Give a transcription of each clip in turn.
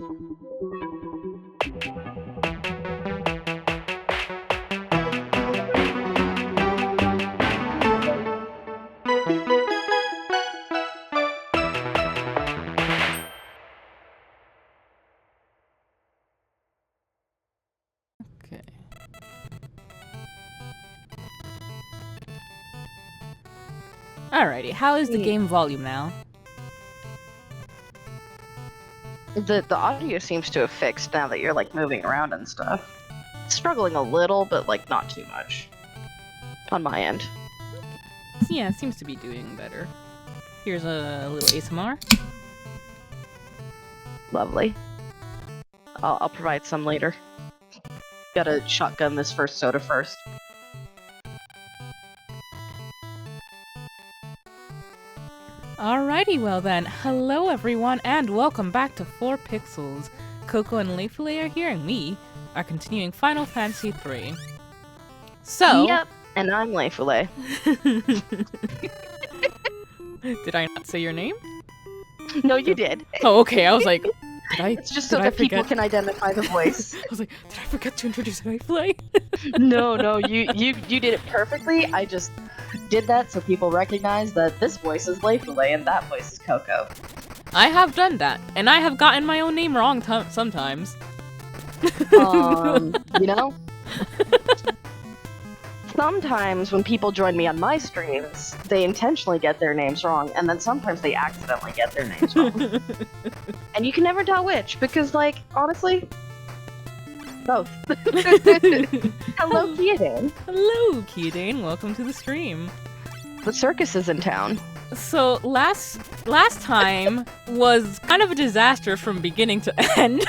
Okay. Alrighty, how is the game volume now? The audio seems to have fixed now that you're like moving around and stuff. It's struggling a little, but like not too much. On my end. Yeah, it seems to be doing better. Here's a little ASMR. Lovely. I'll provide some later. Gotta shotgun this first soda first. Alrighty, well then, hello everyone, and welcome back to 4 Pixels. Coco and Leifule are here, and we are continuing Final Fantasy III. So... Yep, and I'm Leifule. Did I not say your name? No, you did. Oh, okay, I was like... It's just so that people can identify the voice. I was like, did I forget to introduce Leifule? No, you did it perfectly. I just did that so people recognize that this voice is Leifule and that voice is Coco. I have done that, and I have gotten my own name wrong sometimes. You know? Sometimes when people join me on my streams, they intentionally get their names wrong, and then sometimes they accidentally get their names wrong. And you can never tell which, because, like, honestly, both. Hello, Kiadane. Hello, Kiadane. Welcome to the stream. The circus is in town. So, last time was kind of a disaster from beginning to end.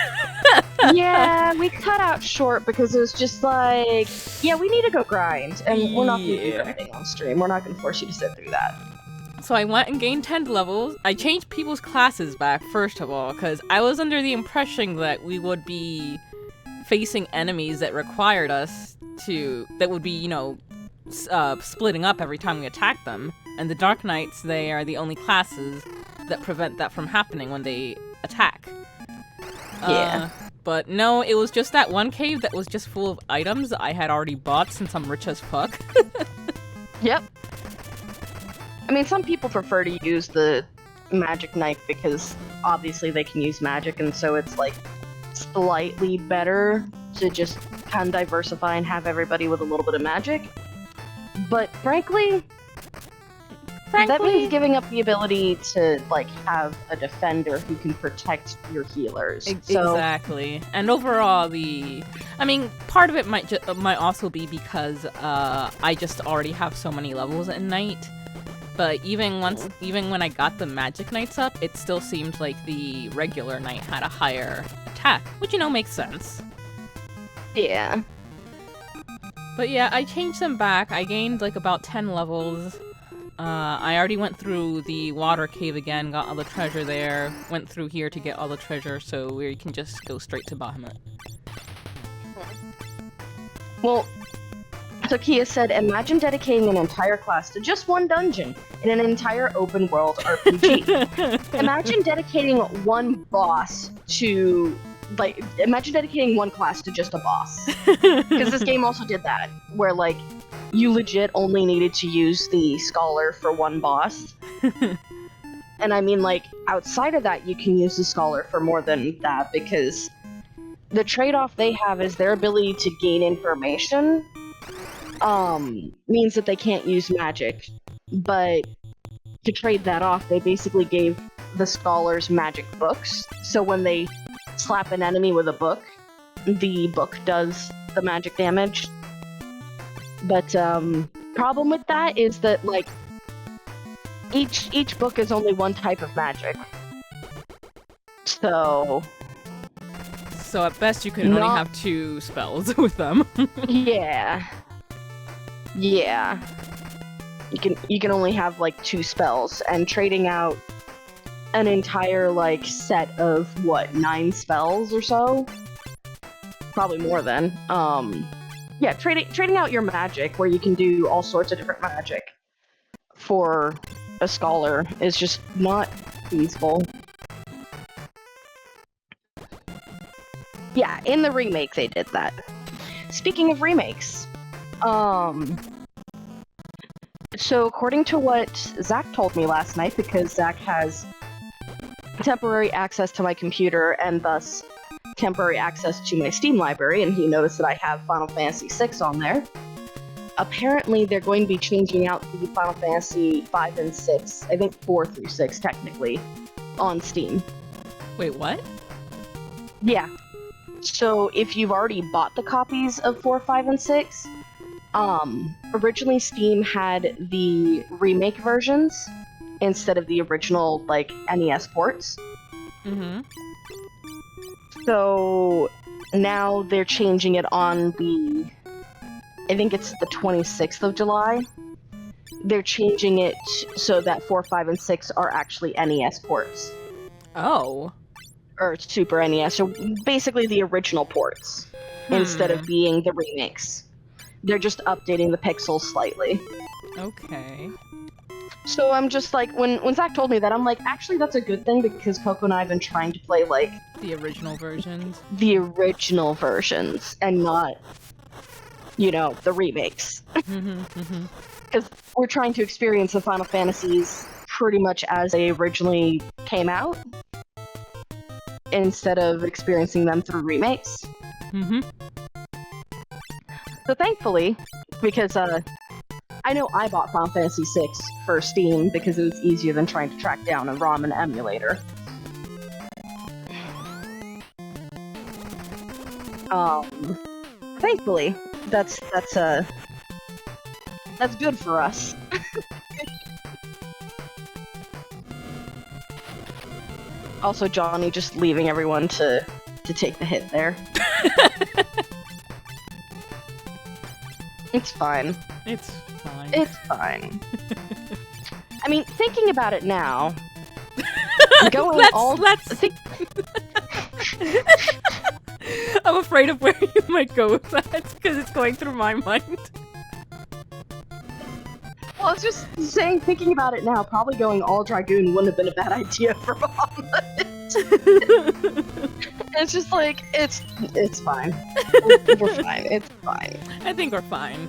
Yeah, we cut out short because it was just like, yeah, we need to go grind, and we're not going to do grinding on stream. We're not going to force you to sit through that. So I went and gained 10 levels. I changed people's classes back, first of all, because I was under the impression that we would be facing enemies that required us to, that would be, you know, splitting up every time we attack them. And the Dark Knights, they are the only classes that prevent that from happening when they attack. Yeah. But no, it was just that one cave that was just full of items that I had already bought since I'm rich as fuck. Yep. I mean, some people prefer to use the magic knife because obviously they can use magic, and so it's like slightly better to just kind of diversify and have everybody with a little bit of magic. But frankly, that means giving up the ability to, like, have a defender who can protect your healers. Exactly. And overall, I mean, part of it might also be because I just already have so many levels at night. But even when I got the magic knights up, it still seemed like the regular knight had a higher attack, which, you know, makes sense. Yeah. But yeah, I changed them back. I gained like about 10 levels. I already went through the water cave again, got all the treasure there, went through here to get all the treasure, so we can just go straight to Bahamut. Well, so Kia said, imagine dedicating an entire class to just one dungeon in an entire open world RPG. Imagine dedicating one boss to, like, imagine dedicating one class to just a boss. Because this game also did that, where, like, you legit only needed to use the scholar for one boss. And I mean, like, outside of that, you can use the scholar for more than that, because the trade-off they have is their ability to gain information means that they can't use magic. But to trade that off, they basically gave the scholars magic books. So when they slap an enemy with a book, the book does the magic damage. But problem with that is that, like, each book is only one type of magic. So at best you can only have 2 spells with them. Yeah. Yeah. You can only have like 2 spells, and trading out an entire like set of 9 spells or so? Probably more than. Yeah, trading out your magic, where you can do all sorts of different magic, for a scholar is just not feasible. Yeah, in the remake they did that. Speaking of remakes, so according to what Zach told me last night, because Zach has temporary access to my computer and thus temporary access to my Steam library, and he noticed that I have Final Fantasy VI on there. Apparently, they're going to be changing out the Final Fantasy 5 and 6, I think 4 through 6 technically, on Steam. Wait, what? Yeah. So if you've already bought the copies of 4, 5, and 6, originally Steam had the remake versions instead of the original, like, NES ports. Mm-hmm. So now they're changing it on the, I think it's the 26th of July. They're changing it so that 4, 5, and 6 are actually NES ports. Oh. Or Super NES, so basically the original ports, instead of being the remakes. They're just updating the pixels slightly. Okay. So I'm just like, when Zach told me that, I'm like, actually that's a good thing, because Coco and I have been trying to play, like... The original versions? The original versions, and not, you know, the remakes. Because we're trying to experience the Final Fantasies pretty much as they originally came out, instead of experiencing them through remakes. So thankfully, because I know I bought Final Fantasy VI for Steam because it was easier than trying to track down a ROM and emulator. Thankfully, that's good for us. Also, Johnny just leaving everyone to take the hit there. It's fine. It's fine. It's fine. I mean, thinking about it now, going let's I'm afraid of where you might go with that, because it's going through my mind. Well, I was just saying, thinking about it now, probably going all Dragoon wouldn't have been a bad idea for Bahamut. It's just like, it's fine. We're fine. It's fine. I think we're fine.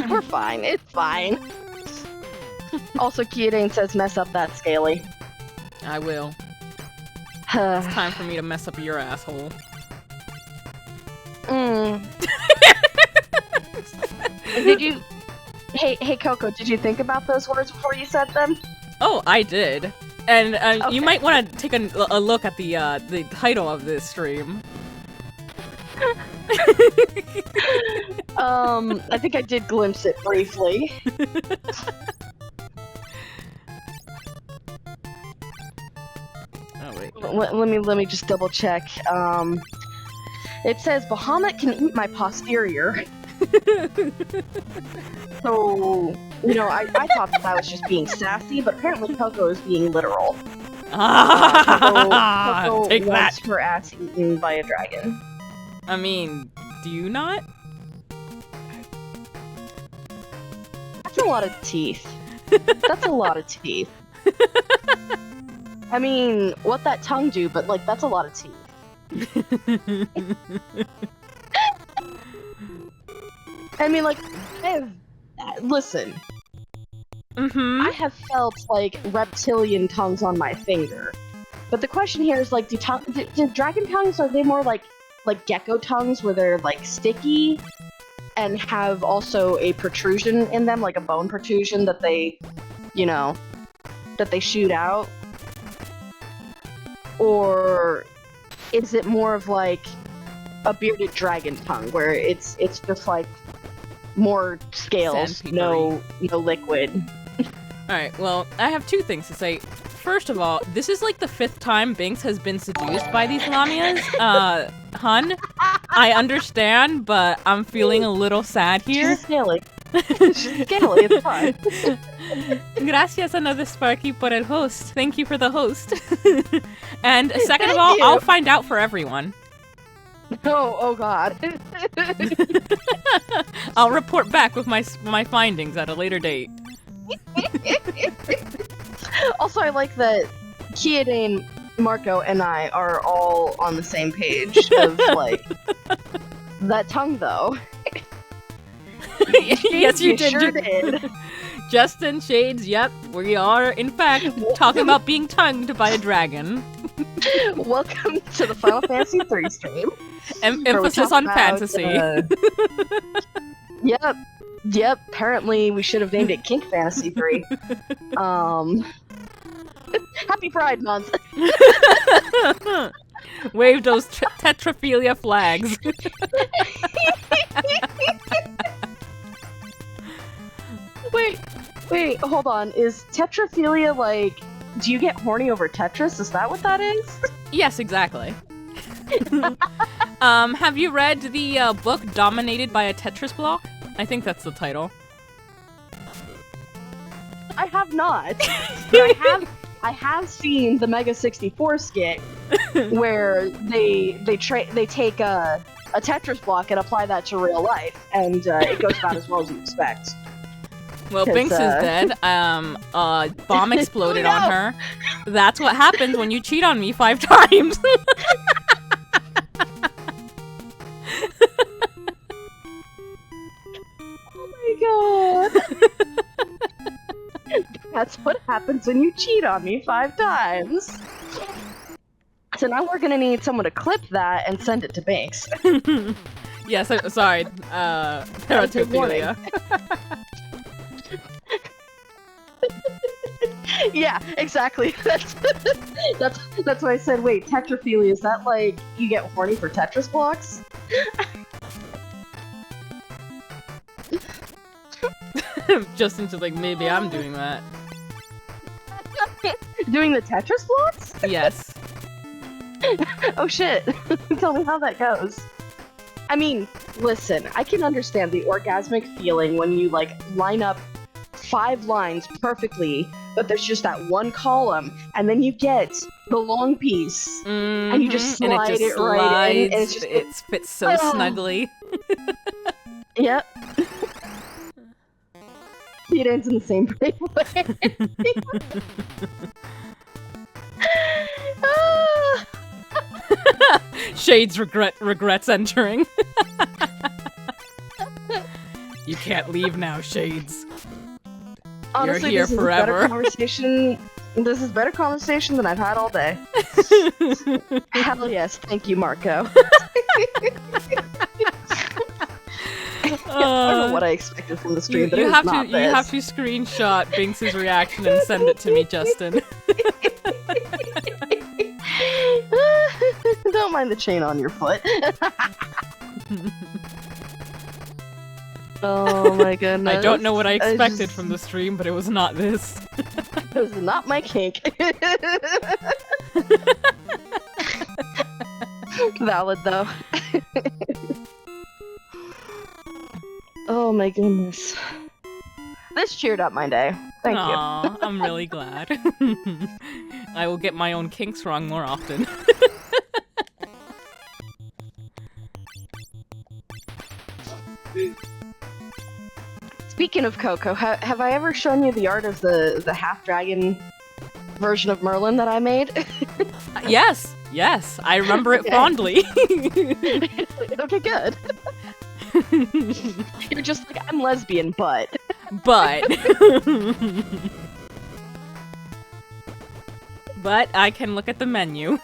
We're fine. It's fine. Also, Kyodane says, mess up that Scaly. I will. It's time for me to mess up your asshole. Did you... Hey, Coco, did you think about those words before you said them? Oh, I did. And Okay. you might want to take a look at the title of this stream. I think I did glimpse it briefly. Oh wait. Let me just double check. It says Bahamut can eat my posterior. So, you know, I thought that was just being sassy, but apparently Coco is being literal. Coco Take wants that! her ass eaten by a dragon. I mean, do you not? That's a lot of teeth. That's a lot of teeth. I mean, what that tongue do, but, like, that's a lot of teeth. I mean, like, listen. I have felt, like, reptilian tongues on my finger. But the question here is, like, do dragon tongues, are they more like gecko tongues, where they're, like, sticky and have also a protrusion in them, like a bone protrusion that they, you know, that they shoot out? Or is it more of, like, a bearded dragon tongue, where it's just, like, more scales, no liquid? Alright, well, I have two things to say. First of all, this is like the 5th time Binks has been seduced by these lamias. Hun, I understand, but I'm feeling a little sad here. She's scaly. She's scaly, it's fine. Gracias, another Sparky, por el host. Thank you for the host. And second of Thank all, you. I'll find out for everyone. Oh god. I'll report back with my findings at a later date. Also, I like that Kyodane Marco and I are all on the same page of, like, that tongue, though. Yes, you did. Sure did. Justin, Shades, yep, we are, in fact, talking about being tongued by a dragon. Welcome to the Final Fantasy III stream. Emphasis on fantasy. Yep, apparently we should have named it Kink Fantasy 3. Happy Pride Month! Wave those tetrophilia flags. Wait, hold on. Is tetrophilia, like, do you get horny over Tetris? Is that what that is? Yes, exactly. Have you read the book Dominated by a Tetris Block? I think that's the title. I have not. But I have seen the Mega 64 skit where they take a Tetris block and apply that to real life, and it goes about as well as you expect. Well, Binks is dead. Bomb exploded on her. That's what happens when you cheat on me 5 times. Oh my god. That's what happens when you cheat on me 5 times. So now we're gonna need someone to clip that and send it to Binks. Yes, sorry. Paratophilia. Yeah, exactly. That's why I said, wait, tetrophilia, is that like you get horny for Tetris blocks? Justin's just like, maybe I'm doing that. Doing the Tetris blocks? Yes. Oh shit. Tell me how that goes. I mean, listen, I can understand the orgasmic feeling when you, like, line up 5 lines perfectly, but there's just that one column, and then you get the long piece, and you just slide it right in, and it fits so snugly. Yep. It ends in the same way. Shades regrets entering. You can't leave now, Shades. Honestly, You're here forever. This is better conversation than I've had all day. Hell yes, thank you, Marco. I don't know what I expected from the stream, but you it have was not to this. you have to screenshot Binks' reaction and send it to me, Justin. Don't mind the chain on your foot. Oh my goodness. I don't know what I expected from the stream, but it was not this. It was not my kink. Valid though. Oh my goodness. This cheered up my day. Thank you. I'm really glad. I will get my own kinks wrong more often. Speaking of Coco, have I ever shown you the art of the half-dragon version of Merlin that I made? Yes, I remember it fondly. Okay, good. You're just like, I'm lesbian, but... But I can look at the menu.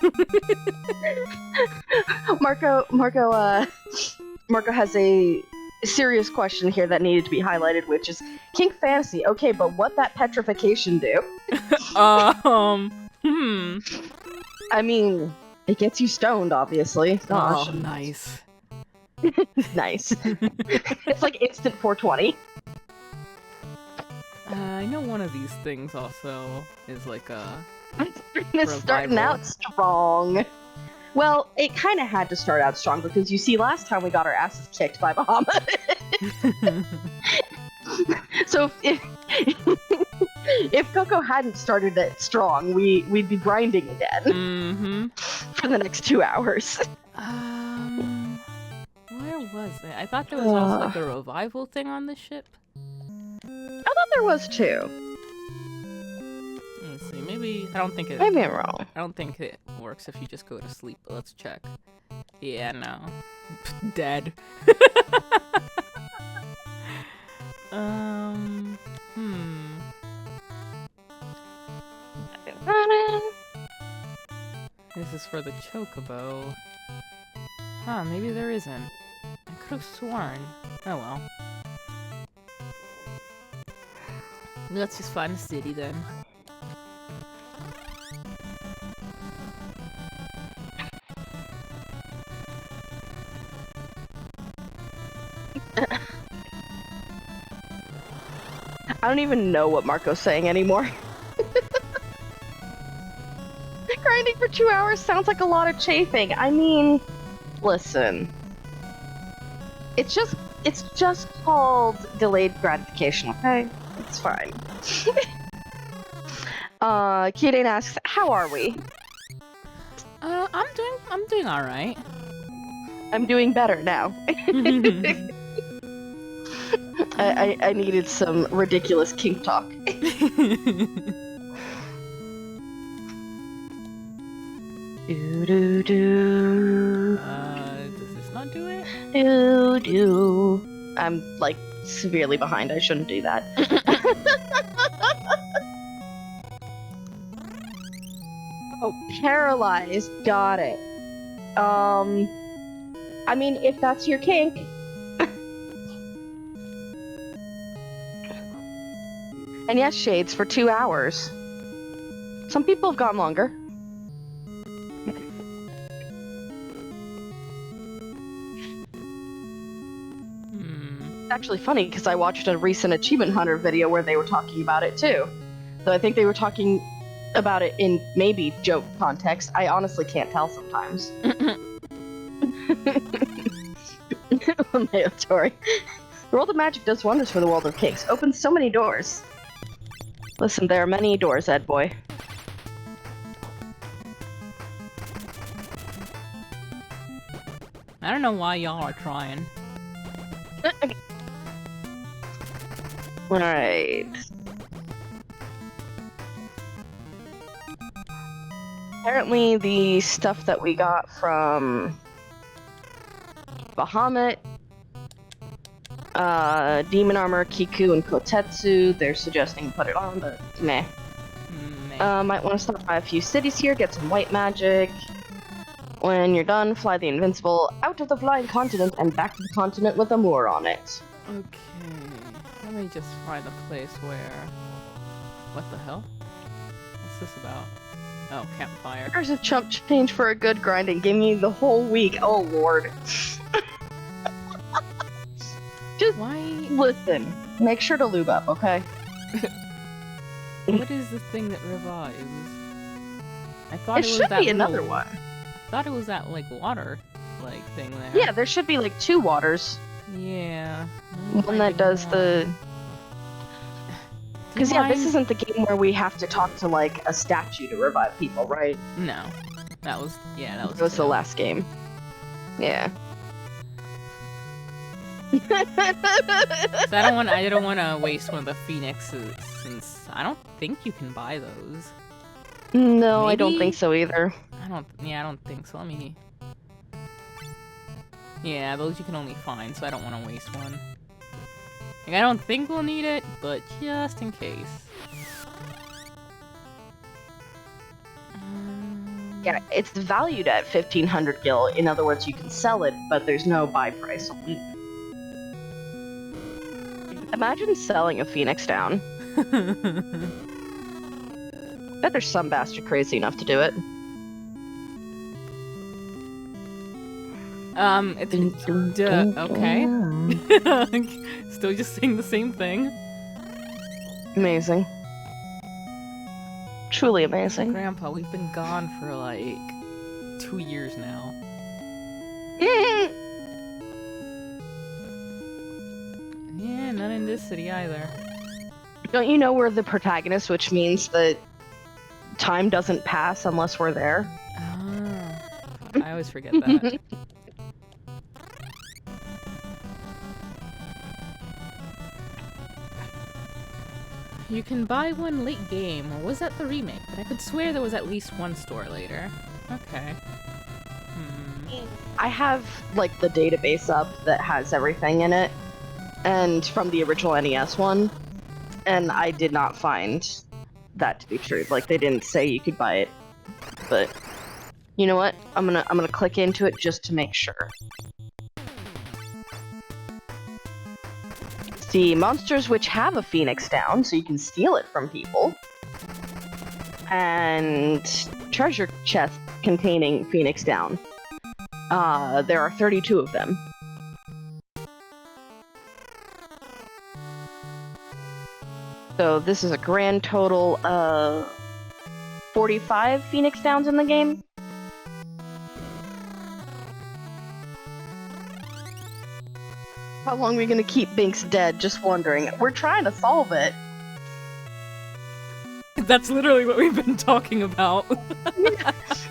Marco has a serious question here that needed to be highlighted, which is kink fantasy. Okay, but what that petrification do? I mean, it gets you stoned, obviously. Oh, nice. Nice. It's like instant 420. I know one of these things also is like a It's starting out strong. Well, it kind of had to start out strong because you see, last time we got our asses kicked by Bahamut. So if Coco hadn't started it strong, we'd be grinding again for the next 2 hours. Where was it? I thought there was also like a revival thing on the ship. I thought there was too. Let's see. Maybe I don't think it. Maybe I'm wrong. I don't think it works if you just go to sleep. But let's check. Yeah, no. Dead. This is for the chocobo. Huh, maybe there isn't. I could have sworn. Oh well. Let's just find a city then. I don't even know what Marco's saying anymore. Grinding for 2 hours sounds like a lot of chafing. I mean, listen. It's just called delayed gratification, okay? It's fine. Kidane asks, how are we? I'm doing alright. I'm doing better now. I needed some ridiculous kink talk. Do. Does this not do it? Do. I'm like severely behind. I shouldn't do that. Oh, paralyzed. Got it. I mean, if that's your kink. And yes, shades for 2 hours. Some people have gone longer. It's actually funny because I watched a recent Achievement Hunter video where they were talking about it too. So I think they were talking about it in maybe joke context. I honestly can't tell sometimes. Tori. The world of magic does wonders for the world of kinks. Opens so many doors. Listen, there are many doors, Ed boy. I don't know why y'all are trying. Alright. Apparently the stuff that we got from Bahamut, Demon Armor, Kiku, and Kotetsu, they're suggesting put it on, but meh. Might want to stop by a few cities here, get some white magic. When you're done, fly the Invincible out of the flying continent and back to the continent with a moor on it. Okay, let me just find a place where... What the hell? What's this about? Oh, campfire. There's a chump change for a good grind and give me the whole week. Oh lord. Just Why? listen. Make sure to lube up, okay? What is the thing that revives? I thought It it was should that be another little- one. I thought it was that, like, water, like, thing there. Yeah, there should be like 2 waters. Yeah. One that does the... Because yeah, this Mine- isn't the game where we have to talk to like a statue to revive people, right? No. That was... Yeah, that was... That was the two. last game. Yeah. So I don't want to waste one of the phoenixes, since I don't think you can buy those. No, I don't Maybe? think so either. I don't think so. Let me... Yeah, those you can only find, so I don't want to waste one. Like, I don't think we'll need it, but just in case. Yeah, it's valued at 1,500 gil. In other words, you can sell it, but there's no buy price on it. Imagine selling a phoenix down. Bet there's some bastard crazy enough to do it. It's... okay. Still just saying the same thing. Amazing. Truly amazing. Grandpa, we've been gone for like 2 years now. Yeah, none in this city either. Don't you know we're the protagonist, which means that time doesn't pass unless we're there? Ah, I always forget that. You can buy one late game, or was that the remake? But I could swear there was at least one store later. Okay. I have, like, the database up that has everything in it, and from the original NES one, and I did not find that to be true. Like, they didn't say you could buy it, but you know what? I'm gonna click into it just to make sure. See, monsters which have a Phoenix down, so you can steal it from people, and treasure chests containing Phoenix down. There are 32 of them. So this is a grand total of 45 Phoenix Downs in the game. How long are we gonna keep Binks dead? Just wondering. We're trying to solve it. That's literally what we've been talking about.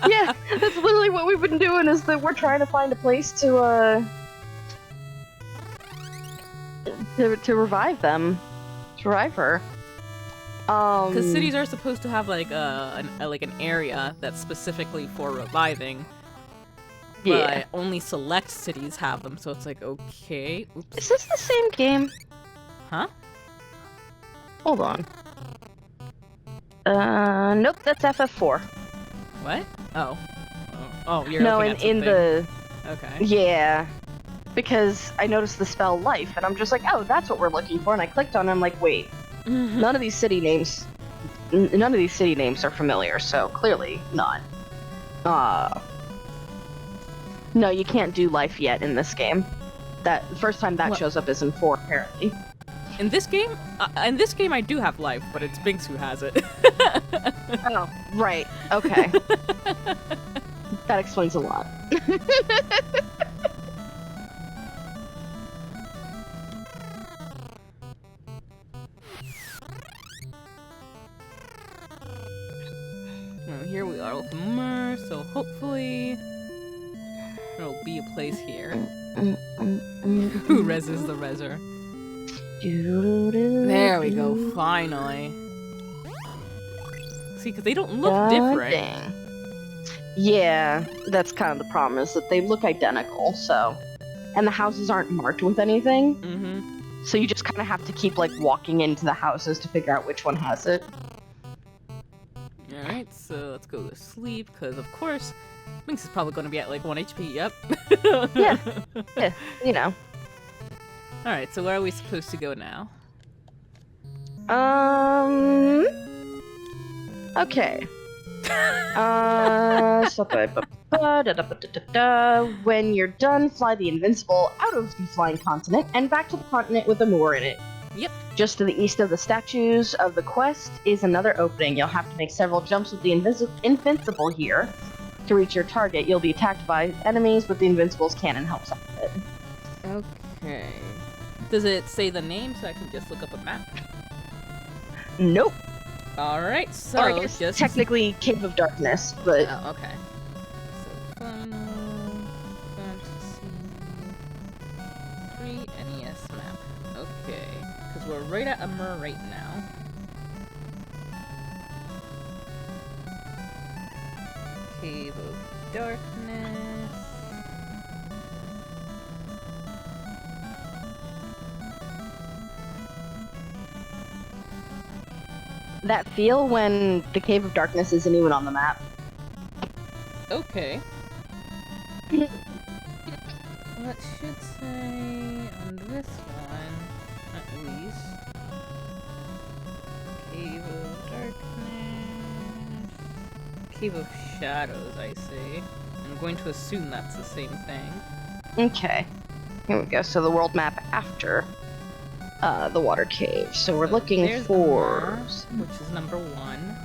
Yeah, that's literally what we've been doing, is that we're trying to find a place to revive them. To revive her. Because cities are supposed to have like an area that's specifically for reviving. Yeah. But only select cities have them, so it's like, okay. Oops. Is this the same game? Huh? Hold on. Nope, that's FF4. What? Oh. Oh, you're no, looking at in the... Okay. Yeah. Because I noticed the spell life, and I'm just like, oh, that's what we're looking for, and I clicked on it, and I'm like, wait. None of these city names are familiar, so clearly not. No, you can't do life yet in this game. The first time that shows up is in 4, apparently. In this game? I do have life, but it's Binks who has it. Oh, right. Okay. That explains a lot. Well, here we are with the Mer, so hopefully there'll be a place here. Who reses the reser? There we go, finally. See, because they don't look different. Dang. Yeah, that's kind of the problem, is that they look identical, so... And the houses aren't marked with anything. So you just kind of have to keep, like, walking into the houses to figure out which one has it. Alright, so let's go to sleep, because of course, Binks is probably going to be at like 1 HP, yep. Yeah, you know. Alright, so where are we supposed to go now? Okay. When you're done, fly the Invincible out of the flying continent and back to the continent with a moor in it. Yep. Just to the east of the statues of the quest is another opening. You'll have to make several jumps with the Invincible here. To reach your target, you'll be attacked by enemies, but the Invincible's cannon helps out with it. Okay. Does it say the name so I can just look up a map? Nope. Alright, so or I guess just... technically Cave of Darkness, but... Oh, okay. So, Final Fantasy 3 NES map. Okay. Because we're right at Amur right now. Cave of Darkness. That feel when the Cave of Darkness isn't even on the map. Okay. What should say on this one, at least? Cave of Darkness. Cave of Shadows, I see. I'm going to assume that's the same thing. Okay. Here we go. So the world map after the water cave. So we're looking for... which is number 1.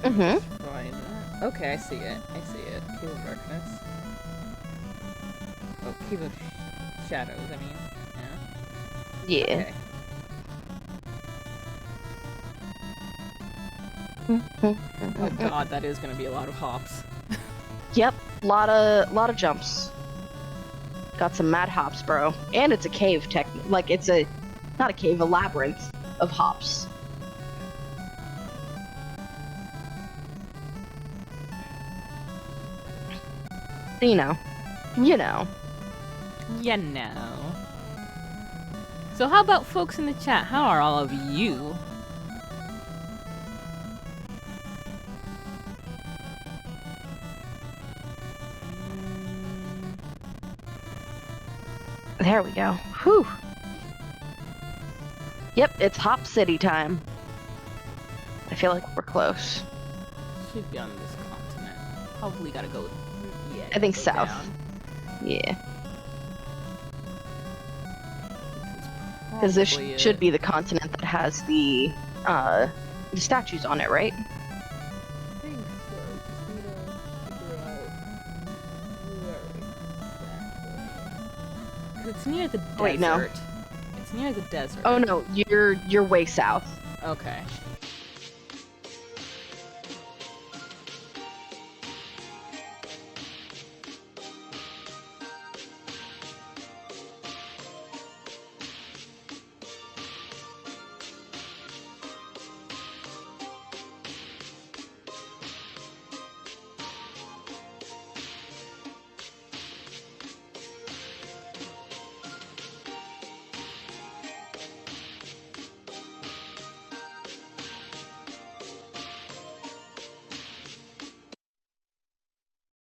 Mm-hmm. Let's try that. Okay, I see it. I see it. Cave of Darkness. Oh, Cave of Shadows, I mean. Yeah. Yeah. Okay. Oh god, that is gonna be a lot of hops. Yep. Lot of jumps. Got some mad hops, bro. And it's a cave, like, it's a... Not a cave, a labyrinth of hops. You know. You know. You know. So how about folks in the chat? How are all of you? There we go. Whew. Yep, it's Hop City time. I feel like we're close. Should be on this continent. Probably gotta go. Yeah. I think go south. down. Yeah. Because this Probably should it. be the continent that has the statues on it, right? I think so. Just need to figure out where exactly. 'Cause it's near the desert. Wait, no. It's near the desert. Oh no, you're way south. Okay.